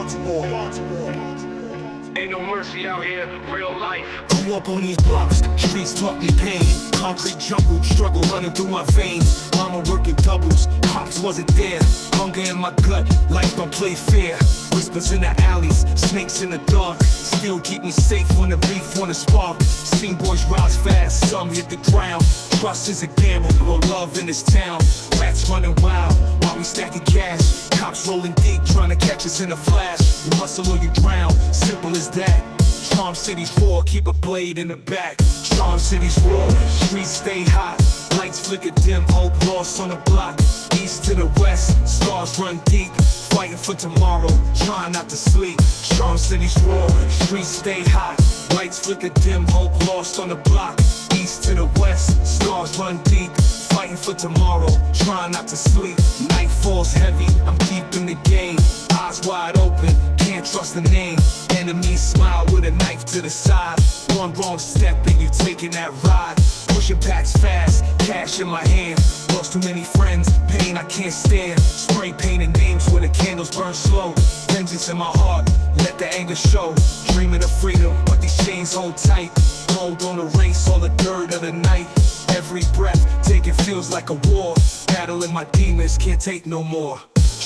Baltimore. Ain't no mercy out here, real life. Grew up on these blocks, streets taught me pain. Concrete jungle, struggle running through my veins. Mama working doubles, pops wasn't there. Hunger in my gut, life don't play fair. Whispers in the alleys, snakes in the dark. Still keep me safe when the beef wanna spark. Seen boys rise fast, some hit the ground. Trust is a gamble, no love in this town. Rats running wild, while we stacking cash. Cops rolling deep, trying to catch us in a flash. You hustle or you drown, simple as that. Charm City's raw, keep a blade in the back. Charm City's raw, streets stay hot. Lights flicker dim, hope lost on the block. East to the west, stars run deep. Fighting for tomorrow, trying not to sleep. Charm City's raw, streets stay hot. Lights flicker dim, hope lost on the block. East to the west, stars run deep. Fighting for tomorrow, trying not to sleep. Night falls heavy, I'm deep in the game. Eyes wide open, can't trust the name. Enemies smile with a knife to the side. One wrong step and you taking that ride. Pushing packs fast, cash in my hand. Lost too many friends, pain I can't stand. Spray painting names where the candles burn slow. Vengeance in my heart, let the anger show. Dreaming of freedom, but these chains hold tight. Gold on the race, all the dirt of the night. Every breath, taking feels like a war. Battling my demons, can't take no more.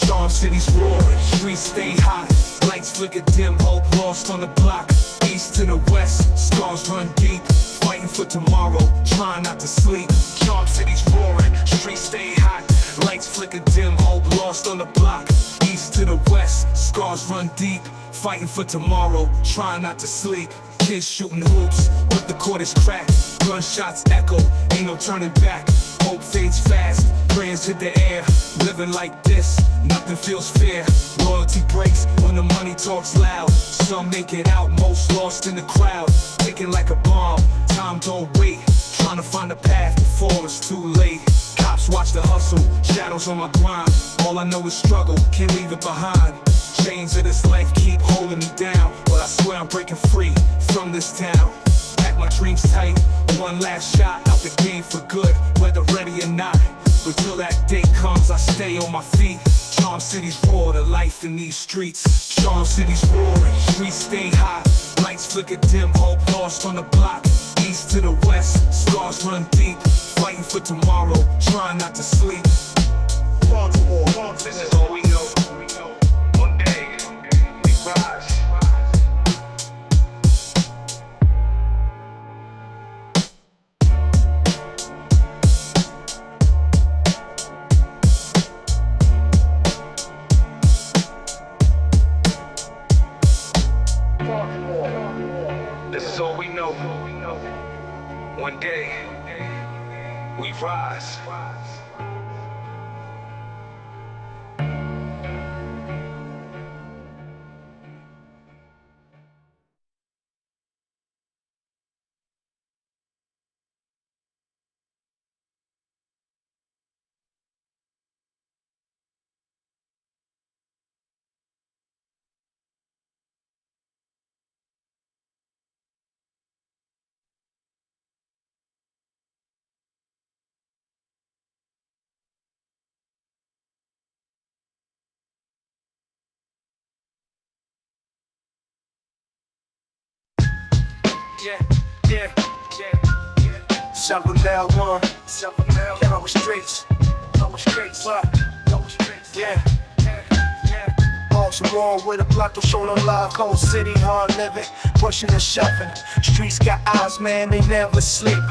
Charm City's roaring, streets stay hot. Lights flicker dim, hope lost on the block. East to the west, scars run deep. Fighting for tomorrow, trying not to sleep. Charm City's roaring, streets stay hot. Lights flicker dim, hope lost on the block. East to the west, scars run deep. Fighting for tomorrow, trying not to sleep. Kids shooting hoops, but the court is cracked. Gunshots echo, ain't no turning back. Hope fades fast, prayers hit the air. Living like this, nothing feels fair. Loyalty breaks when the money talks loud. Some make it out, most lost in the crowd. Ticking like a bomb, time don't wait. Trying to find a path before it's too late. Cops watch the hustle, shadows on my grind. All I know is struggle, can't leave it behind. Chains of this life keep holding me down, but I swear I'm breaking free from this town. Pack my dreams tight, one last shot out the game for good, whether ready or not. But till that day comes, I stay on my feet. Charm City's raw, the life in these streets. Charm City's roaring, streets stay hot. Lights flicker dim, hope lost on the block. East to the west, scars run deep. Fighting for tomorrow, trying not to sleep. Baltimore, This is all we know. One day, we rise. This is all we know. One day, we rise. Yeah. Shovel down one, get on the streets. Yeah. Balls wrong with a block to show no love. Cold city, hard living, pushing and shoving. Streets got eyes, man, they never sleep.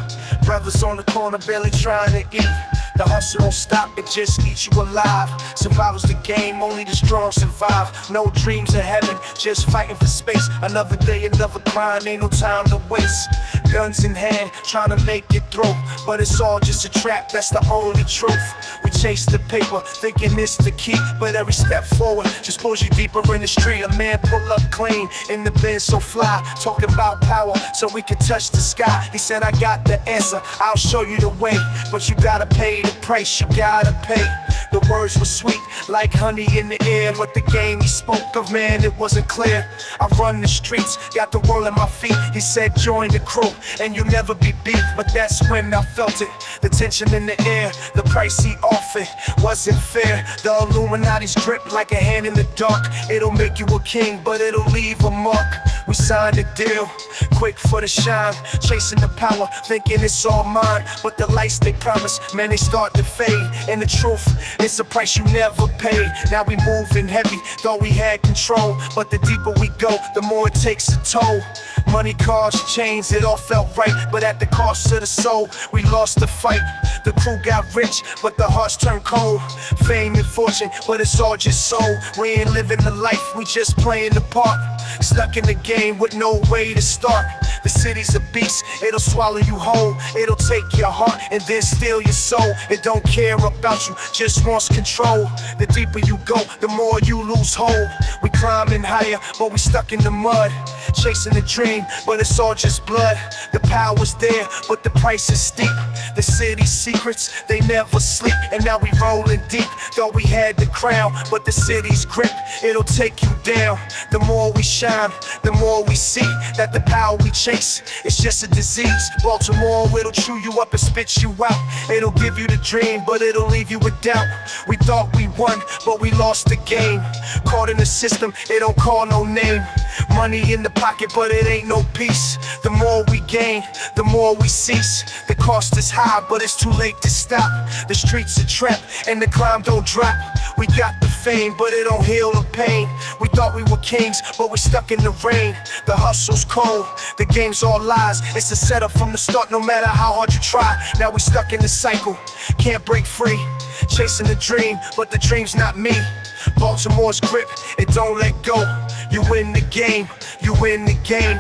Brothers on the corner, barely trying to eat. The hustle don't stop, it just eats you alive. Survival's the game, only the strong survive. No dreams of heaven, just fighting for space. Another day, another grind, ain't no time to waste. Guns in hand, trying to make it through. But it's all just a trap, that's the only truth. We chase the paper, thinking it's the key. But every step forward just pulls you deeper in the street. A man pull up clean, in the bin so fly. Talking about power, so we can touch the sky. He said, I got the answer, I'll show you the way. But you gotta pay the price you gotta pay. The words were sweet, like honey in the air, but the game he spoke of, man, it wasn't clear. I run the streets, got the world at my feet. He said, join the crew, and you'll never be beat. But that's when I felt it, the tension in the air. The price he offered wasn't fair. The Illuminati's grip like a hand in the dark. It'll make you a king, but it'll leave a mark. We signed a deal, quick for the shine, chasing the power, thinking it's all mine. But the lights they promise, man, they start to fade. And the truth, it's a price you never paid. Now we moving heavy, thought we had control, but the deeper we go, the more it takes a toll. Money, cars, chains, it all felt right, but at the cost of the soul, we lost the fight. The crew got rich, but the hearts turned cold. Fame and fortune, but it's all just soul. We ain't living the life, we just playing the part. Stuck in the game with no way to start. The city's a beast, it'll swallow you whole. It'll take your heart and then steal your soul. It don't care about you, just wants control. The deeper you go, the more you lose hold. We climbing higher, but we stuck in the mud. Chasing the dream, but it's all just blood. The power's there, but the price is steep. The city's secrets, they never sleep. And now we rolling deep. Thought we had the crown, but the city's grip, it'll take you down. The more we shine, the more we see that the power we chase, it's just a disease. Baltimore, it'll chew you up and spit you out. It'll give you the dream, but it'll leave you with doubt. We thought we won, but we lost the game. Caught in the system, it don't call no name. Money in the pocket, but it ain't no peace. The more we gain, the more we cease. The cost is high, but it's too late to stop. The streets a trap, and the climb don't drop. We got the fame, but it don't heal the pain. We thought we were kings, but we're stuck in the rain. The hustle's cold, the game's all lies. It's a setup from the start, no matter how hard you try. Now we stuck in the cycle, can't break free. Chasing the dream, but the dream's not me. Baltimore's grip, it don't let go. You win the game, you win the game.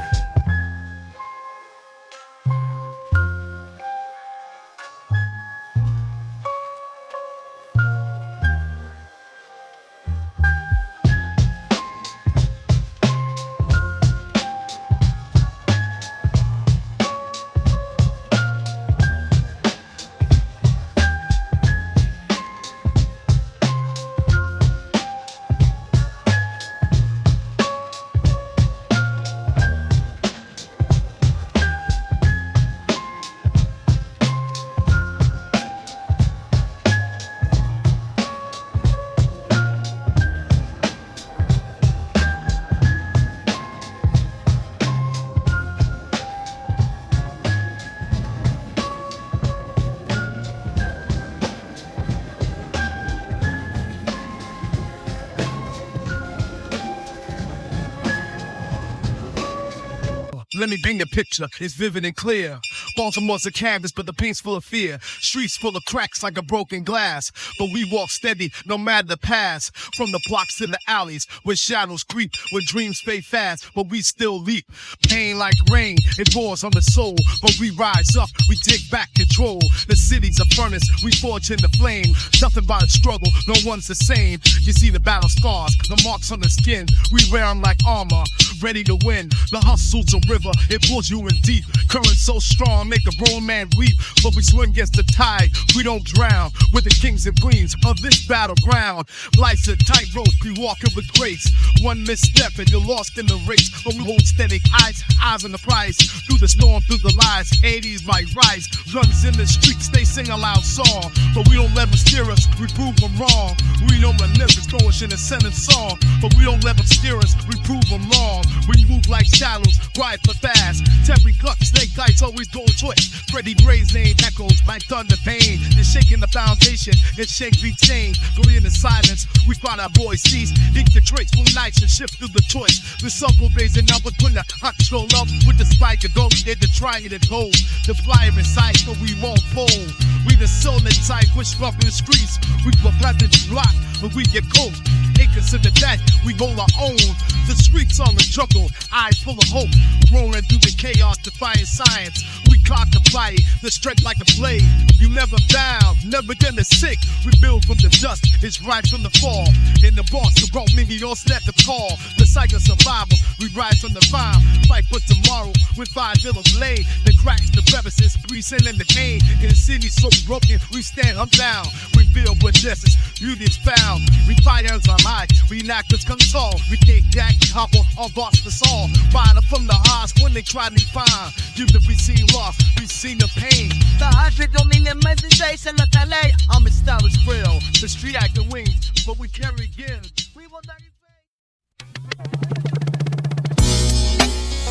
Let me bring the picture, it's vivid and clear. Baltimore's a canvas, but the paint's full of fear. Streets full of cracks like a broken glass. But we walk steady, no matter the past. From the blocks to the alleys, where shadows creep, where dreams fade fast, but we still leap. Pain like rain, it pours on the soul. But we rise up, we take back control. The city's a furnace, we forge in the flame. Nothing but a struggle, no one's the same. You see the battle scars, the marks on the skin. We wear them like armor, ready to win. The hustle's a river, it pulls you in deep. Current so strong, make a grown man weep. But we swim against the tide, we don't drown. We're the kings and queens of this battleground. Life's a tightrope, we walk it with grace. One misstep and you're lost in the race. But we hold steady, eyes on the prize. Through the storm, through the lies, 80s might rise. Runs in the streets, they sing a loud song. But we don't let them steer us, we prove them wrong. We know the lyrics, throw us in a sentence song. But we don't let them steer us, we prove them wrong. We move like shadows, ride for fast. Terry Cluck, snake dice, always go twist. Freddie Gray's name echoes like thunder pain. They're shaking the foundation, it shake retain. Go in the silence, we find our boys cease. Dig the tricks, full nights and shift through the choice. The circle days and numbers put the hot control up. With the spike of gold, they're the trying it gold. The flyer in sight, but we won't fold. We the soul and type, push up in the streets. We were planted to block, but we get cold. Ain't consider that, we hold our own. The streets on the jungle, eyes full of hope. Rolling through the chaos, defying science. We cock the fight, the strength like a blade. You never bow, never done the sick. We build from the dust, it's right from the fall. In the boss, the brought me, all snap the call. The cycle survival, we rise from the farm. Fight for tomorrow, with 5 villains laid. The cracks, the crevices, we send in the pain. In the city so broken, we stand unbound. We build with justice, beauty is found. We fight as our high, we knock this console. We take Jack, hopper, or boss the song. Find from the odds when they try to find. You that we seen lost, we seen the pain. The hundred don't mean the meditation of LA. I'm a stylish real, the street acting wings, but we carry again. We will not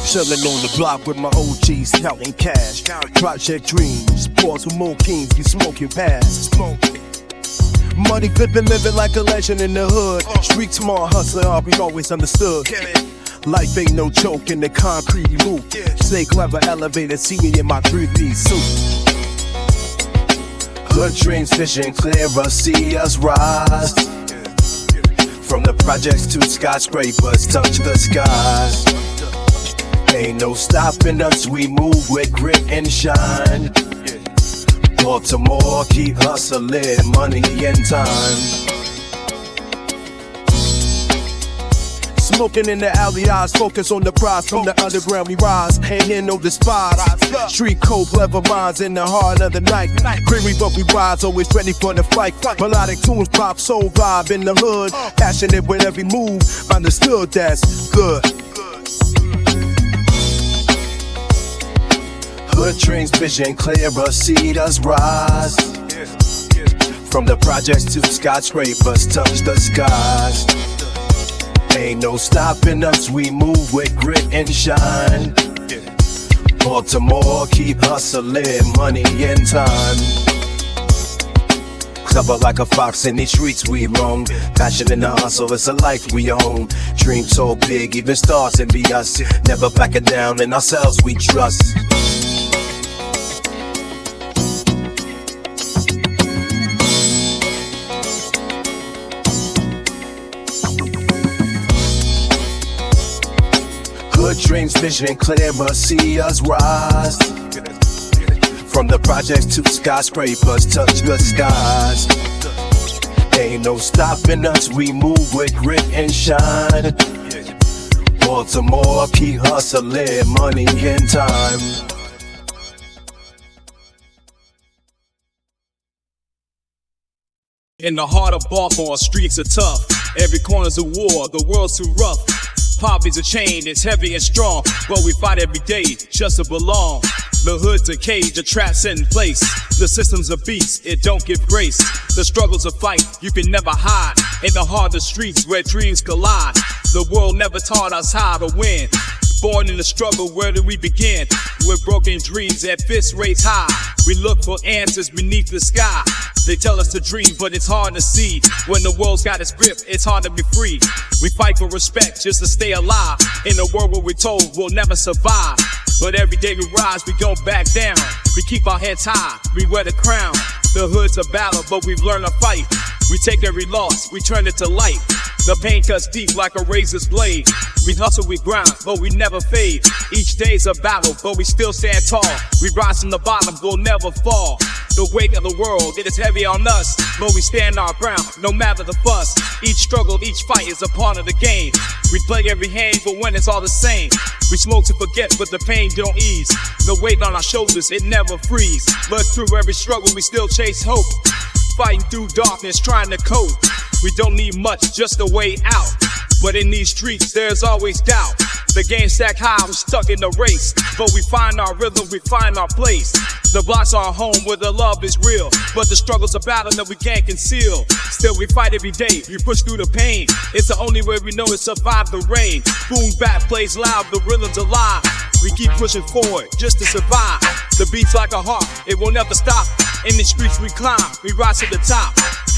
Chillin' on the block with my OGs, counting cash. Project dreams, pause with more kings, be smoking past. Money flippin', living like a legend in the hood. Street smart hustler, we always understood. Life ain't no joke in the concrete loop. Stay clever, elevated, see me in my 3D suit. Good dreams, vision clearer, see us rise. From the projects to skyscrapers, touch the skies. Ain't no stopping us, we move with grit and shine. Baltimore, keep hustling, money and time. Smoking in the alley, eyes focus on the prize. From the underground we rise, and here no despise. Street cold, clever minds in the heart of the night. Creamy but we rise, always ready for the fight. Melodic tunes, pop, soul vibe in the hood. Passionate with every move, understood that's good. Good dreams, vision clearer, see us rise. From the projects to skyscrapers, touch the skies. Ain't no stopping us, we move with grit and shine. Baltimore, keep hustling, money and time. Clever like a fox in these streets we roam. Passion in the hustle, it's a life we own. Dream so big, even stars can be us. Never backing down, in ourselves we trust. Good dreams, vision clearer, see us rise. From the projects to skyscrapers, touch the skies. Ain't no stopping us, we move with grit and shine. Baltimore, keep hustling, money and time. In the heart of Baltimore, streets are tough. Every corner's a war, the world's too rough. Poverty's a chain, it's heavy and strong, but we fight every day just to belong. The hood's a cage, a trap set in place. The system's a beast, it don't give grace. The struggle's a fight, you can never hide. In the heart of the streets where dreams collide. The world never taught us how to win. Born in the struggle, where do we begin? With broken dreams at fists raised high. We look for answers beneath the sky. They tell us to dream, but it's hard to see. When the world's got its grip, it's hard to be free. We fight for respect just to stay alive. In a world where we're told we'll never survive. But every day we rise, we don't back down. We keep our heads high, we wear the crown. The hood's a battle, but we've learned to fight. We take every loss, we turn it to light. The pain cuts deep like a razor's blade. We hustle, we grind, but we never fade. Each day's a battle, but we still stand tall. We rise from the bottom, we'll never fall. The weight of the world, it is heavy on us, but we stand our ground, no matter the fuss. Each struggle, each fight is a part of the game. We play every hand, but when it's all the same. We smoke to forget, but the pain don't ease. The weight on our shoulders, it never frees. But through every struggle, we still chase hope. Fighting through darkness, trying to cope. We don't need much, just a way out. But in these streets, there's always doubt. The game stacked high, we're stuck in the race. But we find our rhythm, we find our place. The blocks are our home where the love is real. But the struggle's a battle that we can't conceal. Still we fight every day, we push through the pain. It's the only way we know to survive the rain. Boom bap plays loud, the rhythm's alive. We keep pushing forward just to survive. The beat's like a heart, it will never stop. In the streets we climb, we rise to the top.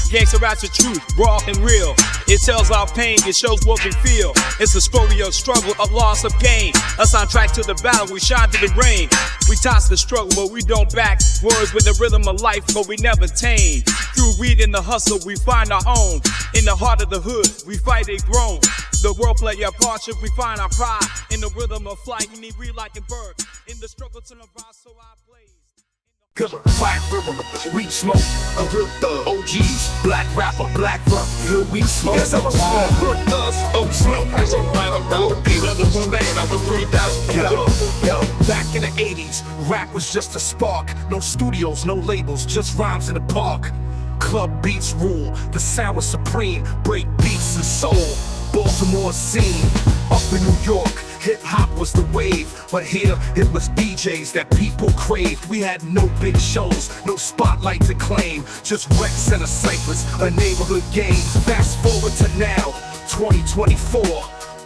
Gangsta rap's the truth, raw and real. It tells our pain, it shows what we feel. It's a story of struggle, of loss, of gain. A soundtrack to the battle, we shine through the rain. We toss the struggle, but we don't back. Words with the rhythm of life, but we never tame. Through weed and the hustle, we find our own. In the heart of the hood, we fight a grown. The world play a part, should we find our pride. In the rhythm of flight, we need real like a bird. In the struggle to the rise, so I blaze. Black river, weed smoke, a real thug. OGs, black rapper, black rock, real weed smoke. Yes, I'm a small hood thug. Oh, smoke, as a rider, road dealer, the one man, I'm a 3,000 killer. Yo, back in the 80s, rap was just a spark. No studios, no labels, just rhymes in the park. Club beats rule, the sound was supreme. Break beats and soul, Baltimore scene. Up in New York, hip-hop was the wave, but here it was DJs that people craved. We had no big shows, no spotlight to claim, just rec center ciphers, a neighborhood game. Fast forward to now, 2024,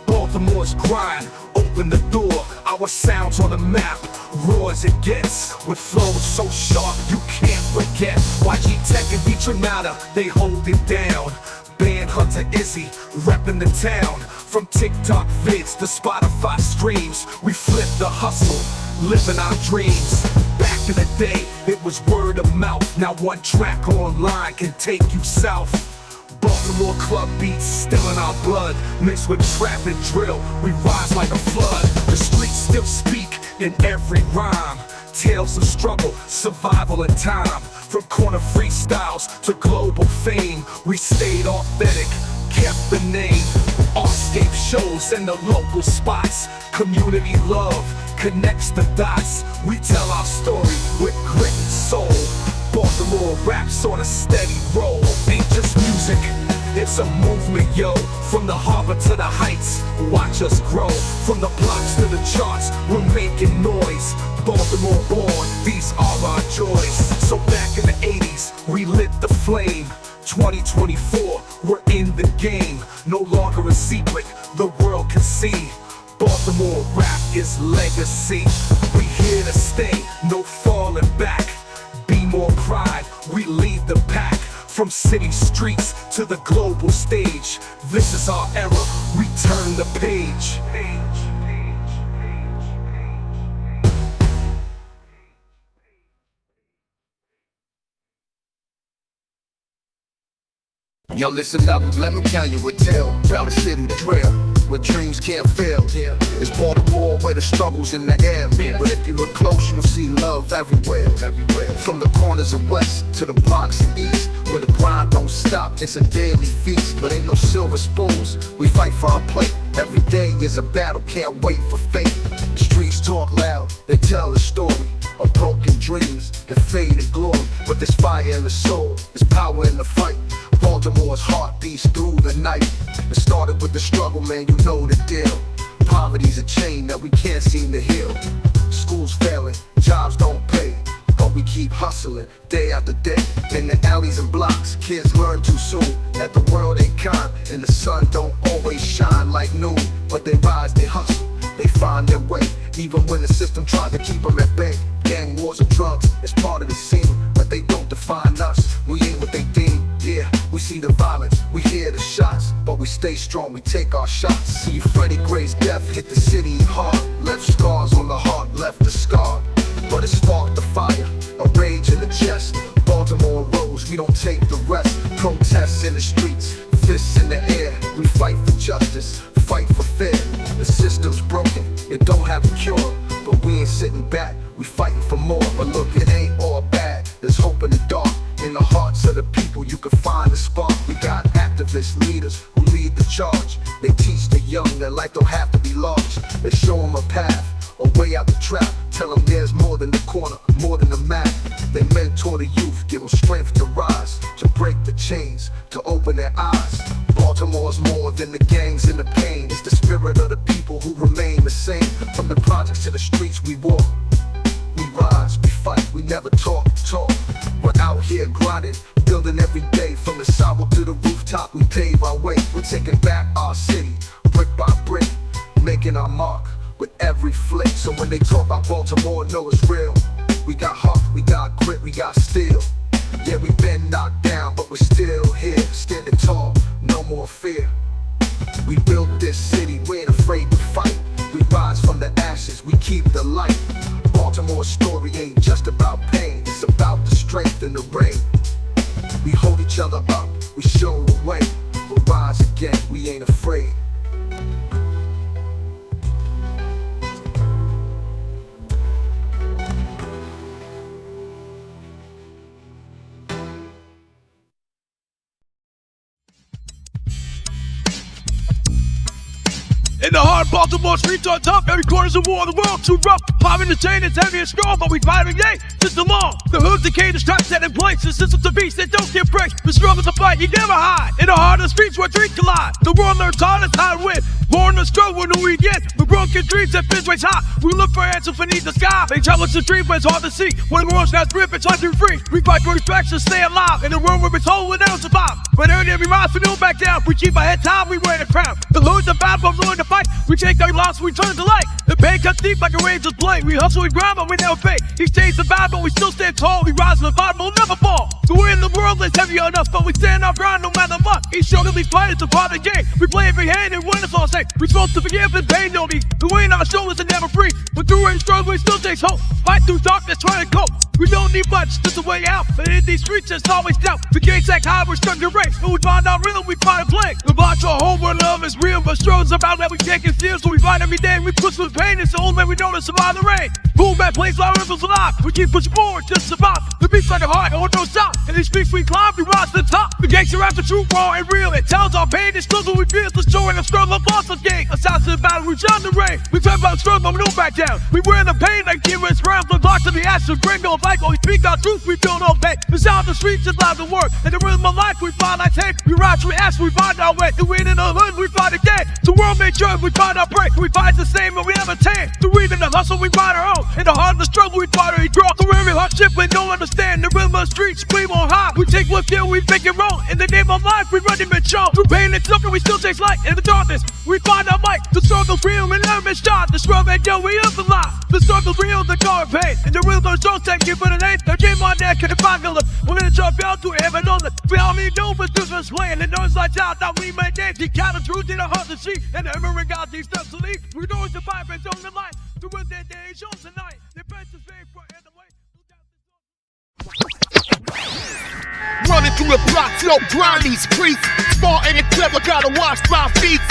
Baltimore's grind, open the door. Our sound's on the map, raw as it gets, with flows so sharp you can't forget. YG Tech and D Tronada, they hold it down. Band Hunter Izzy, reppin' the town. From TikTok vids to Spotify streams, we flip the hustle, living our dreams. Back in the day, it was word of mouth. Now one track online can take you south. Baltimore club beats still in our blood, mixed with trap and drill, we rise like a flood. The streets still speak in every rhyme, tales of struggle, survival and time. From corner freestyles to global fame, we stayed authentic, kept the name. Offscape shows in the local spots, community love connects the dots. We tell our story with grit and soul. Baltimore raps on a steady roll. Ain't just music, it's a movement, yo. From the harbor to the heights, watch us grow. From the blocks to the charts, we're making noise. Baltimore born, these are our joys. So back in the 80s, we lit the flame. 2024, we're in the game. No longer a secret, the world can see. Baltimore rap is legacy. We here to stay, no falling back. Be more pride, we lead the pack. From city streets to the global stage, this is our era, we turn the page. Yo, listen up, let me tell you a tale about a city drill where dreams can't fail. It's Baltimore where the struggle's in the air. But if you look close, you'll see love everywhere. From the corners of west to the Bronx and east, where the grind don't stop, it's a daily feast. But ain't no silver spoons, we fight for our plate. Every day is a battle, can't wait for fate. The streets talk loud, they tell a story of broken dreams and faded glory. But there's fire in the soul, there's power in the fight. Baltimore's heart beats through the night. It started with the struggle, man, you know the deal. Poverty's a chain that we can't seem to heal. Schools failing, jobs don't pay, but we keep hustling day after day. In the alleys and blocks, kids learn too soon that the world ain't kind and the sun don't always shine like noon. But they rise, they hustle, they find their way, even when the system tries to keep them at bay. Gang wars and drugs is part of the scene, but they don't define us. We ain't what they deem. Yeah, we see the violence, we hear the shots, but we stay strong, we take our shots. See Freddie Gray's death hit the city hard, left scars on the heart, left the scar. But it sparked the fire, a rage in the chest. Baltimore rose, we don't take the rest. Protests in the streets, fists in the air. We fight for justice, fight for fair. The system's broken, it don't have a cure, but we ain't sitting back, we fighting for more. But look, it ain't all bad, there's hope in the dark. In the hearts of the people you can find a spark. We got activist leaders who lead the charge. They teach the young that life don't have to be large. They show them a path, a way out the trap. Tell them there's more than the corner, more than the map. They mentor the youth, give them strength to rise, to break the chains, to open their eyes. Baltimore's more than the gangs and the pain. It's the spirit of the people who remain the same. From the projects to the streets we walk, we rise, we fight, we never talk. We're out here grinding, building every day. From the sidewalk to the rooftop, we pave our way. We're taking back our city, brick by brick, making our mark with every flick. So when they talk about Baltimore, know it's real. We got heart, we got grit, we got steel. Yeah, we've been knocked down, but we're still here, standing tall, no more fear. We built this city, we ain't afraid to fight. We rise from the ashes, we keep the light. Baltimore's story ain't just about pain, it's about the strength and the rain. We hold each other up, we show the way. We'll rise again, we ain't afraid. In the heart of Baltimore, streets are tough. Every corner's a war, the world too rough. Pop in the chain, it's heavy and strong, but we fight every day, just along. The hood's decayed, the stripes set in place. The system's a beast that don't get breaks. The struggle's a fight, you never hide. In the heart of the streets where dreams collide. The world learns hard, it's how to win. Born to struggle, no we get. The broken dreams that fins race high. We look for answers beneath the sky. They tell us the dream, but it's hard to see. When the world's not grip, it's hard to be free. We fight for respect to stay alive. In a world where it's whole, we'll never survive. But early we rise, we don't back down. We keep our head high, we wear the crown. The Lord's the battle, but willing to fight. We take our loss, we turn to light. The pain cuts deep like a razor's blade. We hustle, we grind, but we never fade. He stays the battle, but we still stand tall. We rise to the bottom, we'll never fall. So we're in the world that's heavy on us, but we stand our ground no matter what. Each struggle, these fighters, a part of the game. We play every hand and win us all safe. We're supposed to forgive and pain no need. The weight on our shoulders and never free. But through any struggle, we still takes hope. Fight through darkness, trying to cope. We don't need much, just a way out. But in these streets, there's always doubt. The gates act high, we're stuck to race. When we find out real, we find a play. The block our home where love is real, but struggles about that we can't conceal. So we fight every day, we push through the pain. It's the only way we know to survive the rain. Boom, that place, our rivers alive. We keep pushing forward, just survive. The beat's like a heart, or no stop. And these streets we climb, we rise to the top. The gangster after true, raw and real. It tells our pain, it's struggles we feel. The story of struggle, lost us game. A sound to the battle, we shine the rain. We talk about struggle, but we don't back down. We wear the pain like gimmick rounds. We're locked to the ashes, bring no life. While we speak our truth, we feel no pain. The sound of the streets is loud to work. And the rhythm of life, we find like tape. We rise, we ask, we find our way. And we in the hood, we find again. The world made sure we find our break. We fight the same, but we never tame. The reason the hustle, we find our own. In the heart of the struggle, we fight or draw. Through every hardship, we don't understand. The rhythm of the streets, scream on high. We take what's here, we make it wrong. In the name of life, we run it show. Through pain and suffering, we still taste light. In the darkness, we find our might. The struggle's real, we never been shot. The struggle, and yo, we live the lie. The struggle's real, the car pain. And the real, those don't take you for the name. The game on there, can't find the we're gonna jump out to heaven on it. We all need to, but this was playing. And those lights out, that we made names. He got the truth in the heart to see. And the emerald got these steps to leave. We know it's the vibe and on the light. To win that day, show tonight. The best is made for the way. Running through the block, flow, grind these streets. Smart and clever, gotta watch my feet.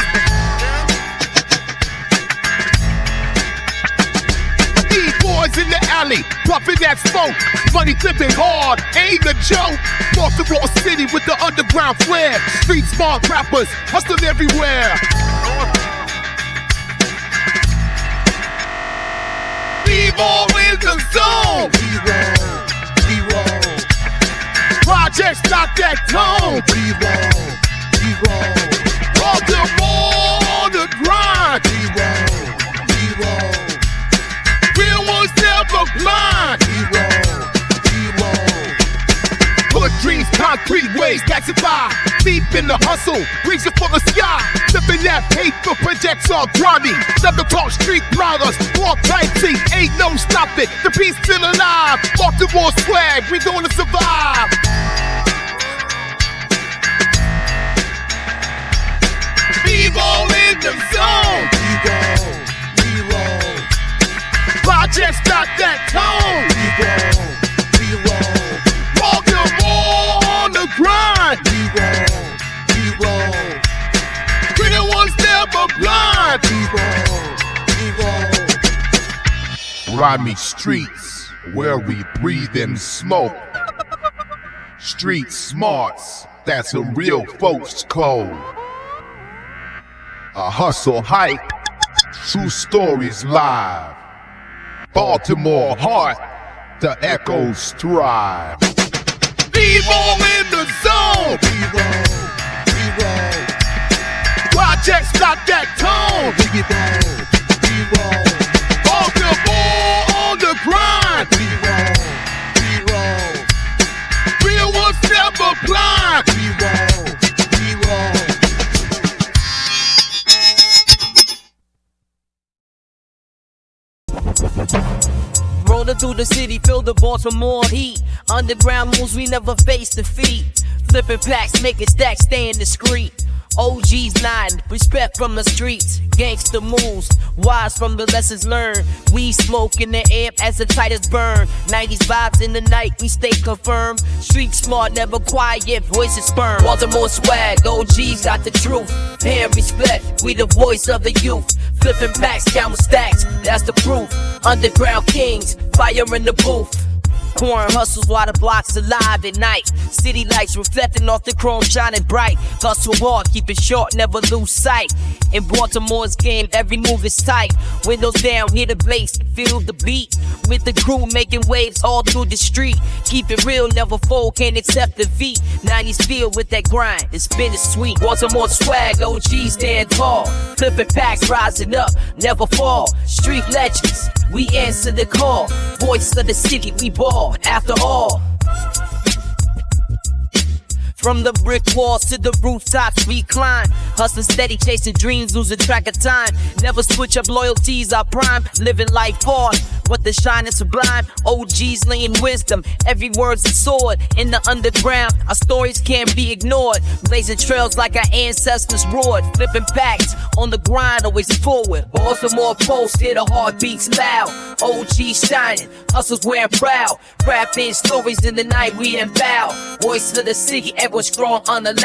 These boys in the alley, puffing that smoke. Money flipping hard, ain't a joke. Baltimore City with the underground flair. Street smart rappers, hustling everywhere. B-ball in the zone. B-roll. Projects got that tone. B-roll. Baltimore on the grind. B-roll. Real ones never blind. Hood dreams, concrete ways, that's it by. Deep in the hustle, reaching for the sky. Flipping that paper, projects all grimy. Never talk street brothers, walk tightly. Ain't no stopping, the beat's still alive. Baltimore swag, we gonna survive. B-roll in the zone. B-roll. Projects got that tone. B-roll. Baltimore on the grind. B-roll. Real ones never blind. B-roll. Grimy streets where we breathe in smoke. Street smarts, that's a real folks code. A hustle hype, true stories live. Baltimore heart, the echoes thrive. B-roll in the zone. B-roll. Projects got that tone. B-roll. Baltimore on the grind. B-roll. Real ones never blind. B-roll. Rolling through the city, fill the balls for more heat. Underground moves, we never face defeat. Flipping packs, making stacks, staying discreet. OGs 9, respect from the streets. Gangster moves, wise from the lessons learned. We smoke in the air as the tightest burn. 90s vibes in the night, we stay confirmed. Street smart, never quiet, voices sperm. Baltimore swag, OGs got the truth. And respect, we the voice of the youth. Flipping packs, counting stacks, that's the proof. Underground kings, fire in the booth. Pouring hustles while the block's alive at night. City lights reflecting off the chrome shining bright. Hustle hard, keep it short, never lose sight. In Baltimore's game, every move is tight. Windows down, hear the bass, feel the beat. With the crew making waves all through the street. Keep it real, never fold, can't accept defeat. 90s feel with that grind, it's bittersweet. Baltimore swag, OG stand tall. Flipping packs, rising up, never fall. Street legends, we answer the call. Voice of the city, we ball. After all, from the brick walls to the rooftops we climb. Hustling steady, chasing dreams, losing track of time. Never switch up loyalties, our prime. Living life hard, what the shine is sublime. OGs laying wisdom, every word's a sword. In the underground, our stories can't be ignored. Blazing trails like our ancestors roared. Flipping packs, on the grind, always forward. Baltimore post, hear the heartbeats loud. OGs shining, hustles wearing proud. Crafting stories in the night, we empower. Voice of the city, ever strong, unallowed.